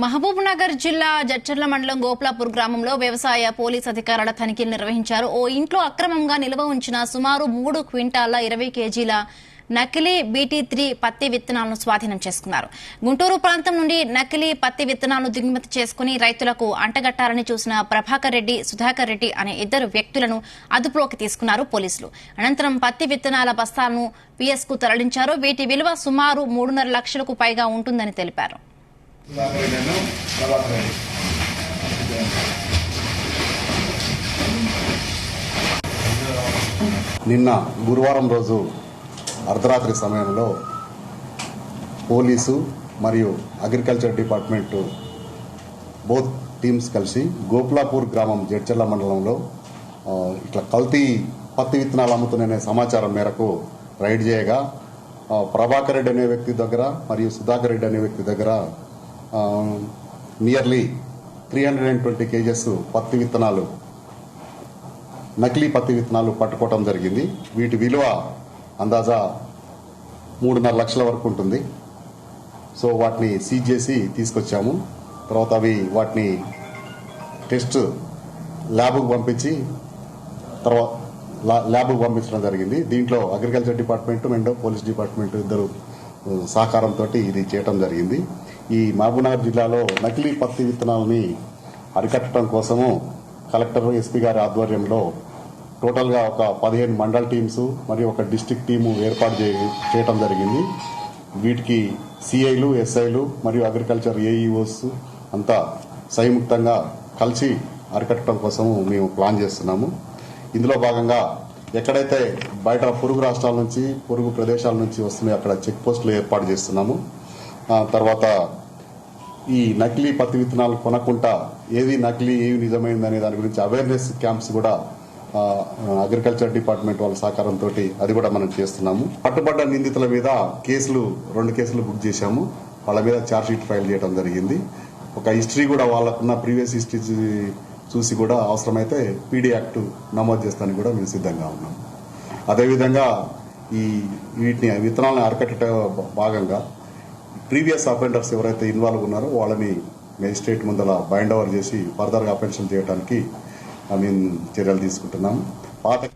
మహబూబ్నగర్ జిల్లా జడ్చర్ల మండలం గోప్లాపూర్ గ్రామంలో వ్యవసాయ పోలీస్ అధికారుల తనిఖీలు నిర్వహించారు. ఓ ఇంట్లో అక్రమంగా నిల్వ ఉంచిన సుమారు 3 క్వింటాల 20 కేజీల నకిలీ BT3 పత్తి విత్తనాలను స్వాధీనం చేసుకున్నారు. గుంటూరు ప్రాంతం నుండి నకిలీ పత్తి విత్తనాలను దిగుమతి చేసుకుని రైతులకు అంటగట్టాలని చూసిన ప్రభాకర్ రెడ్డి, సుధాకర్ రెడ్డి అనే 2 వ్యక్తులను అదుపులోకి తీసుకున్నారు పోలీసులు. అనంతరం పత్తి విత్తనాల బస్తాలను PS కు తరలించారు. వీటి విలువ సుమారు 3.5 లక్షలకు పైగా ఉంటుందని తెలిపారు. నిన్న గురువారం రోజు అర్ధరాత్రి సమయంలో పోలీసు మరియు అగ్రికల్చర్ డిపార్ట్మెంట్ బోత్ టీమ్స్ కలిసి గోప్లాపూర్ గ్రామం జడ్చర్ల మండలంలో ఇట్లా కల్తీ పత్తి విత్తనాలు అమ్ముతున్న సమాచారం మేరకు రైడ్ చేయగా ప్రభాకర్ రెడ్డి అనే వ్యక్తి దగ్గర మరియు సుధాకర్ రెడ్డి అనే వ్యక్తి దగ్గర నియర్లీ 320 కేజెస్ పత్తి విత్తనాలు, నకిలీ పత్తి విత్తనాలు పట్టుకోవడం జరిగింది. వీటి విలువ అందాజా 3.5 లక్షల వరకు ఉంటుంది. సో వాటిని సీజ్ చేసి తీసుకొచ్చాము. తర్వాత వాటిని టెస్ట్ ల్యాబ్కు పంపించడం జరిగింది. దీంట్లో agriculture department and police department ఇద్దరు సహకారంతో ఇది చేయడం జరిగింది. ఈ మహబూబ్నగర్ జిల్లాలో నకిలీ పత్తి విత్తనాలని అరికట్టడం కోసము కలెక్టర్, ఎస్పీ గారి ఆధ్వర్యంలో టోటల్గా ఒక 15 మండల టీమ్స్ మరియు ఒక డిస్ట్రిక్ట్ టీము ఏర్పాటు చేయడం జరిగింది. వీటికి సిఐలు, ఎస్ఐలు మరియు అగ్రికల్చర్ AEOs అంతా సంయుక్తంగా కలిసి అరికట్టడం కోసము మేము ప్లాన్ చేస్తున్నాము. ఇందులో భాగంగా ఎక్కడైతే బయట పొరుగు రాష్ట్రాల నుంచి, పొరుగు ప్రదేశాల నుంచి వస్తున్నాయో అక్కడ చెక్ పోస్టులు ఏర్పాటు చేస్తున్నాము. తర్వాత ఈ నకిలీ పత్తి విత్తనాలు కొనకుండా ఏది నకిలీ, ఏవి నిజమైందనే దాని గురించి అవేర్నెస్ క్యాంప్స్ కూడా అగ్రికల్చర్ డిపార్ట్మెంట్ వాళ్ళ సహకారంతో అది కూడా మనం చేస్తున్నాము. పట్టుబడ్డ నిందితుల మీద 2 కేసులు బుక్ చేశాము. వాళ్ళ మీద ఛార్జ్ షీట్ ఫైల్ చేయడం జరిగింది. ఒక హిస్టరీ కూడా, వాళ్ళకున్న ప్రీవియస్ హిస్టరీ చూసి కూడా అవసరమైతే PD యాక్ట్ నమోదు చేస్తానికి కూడా మేము సిద్ధంగా ఉన్నాం. అదేవిధంగా వీటిని విత్తనాలను అరికట్ట భాగంగా ప్రీవియస్ అఫెండర్స్ ఎవరైతే ఇన్వాల్వ్ ఉన్నారో వాళ్ళని మేజిస్ట్రేట్ ముందర బైండ్ ఓవర్ చేసి ఫర్దర్గా అఫెన్షన్ చేయడానికి చర్యలు తీసుకుంటున్నాము.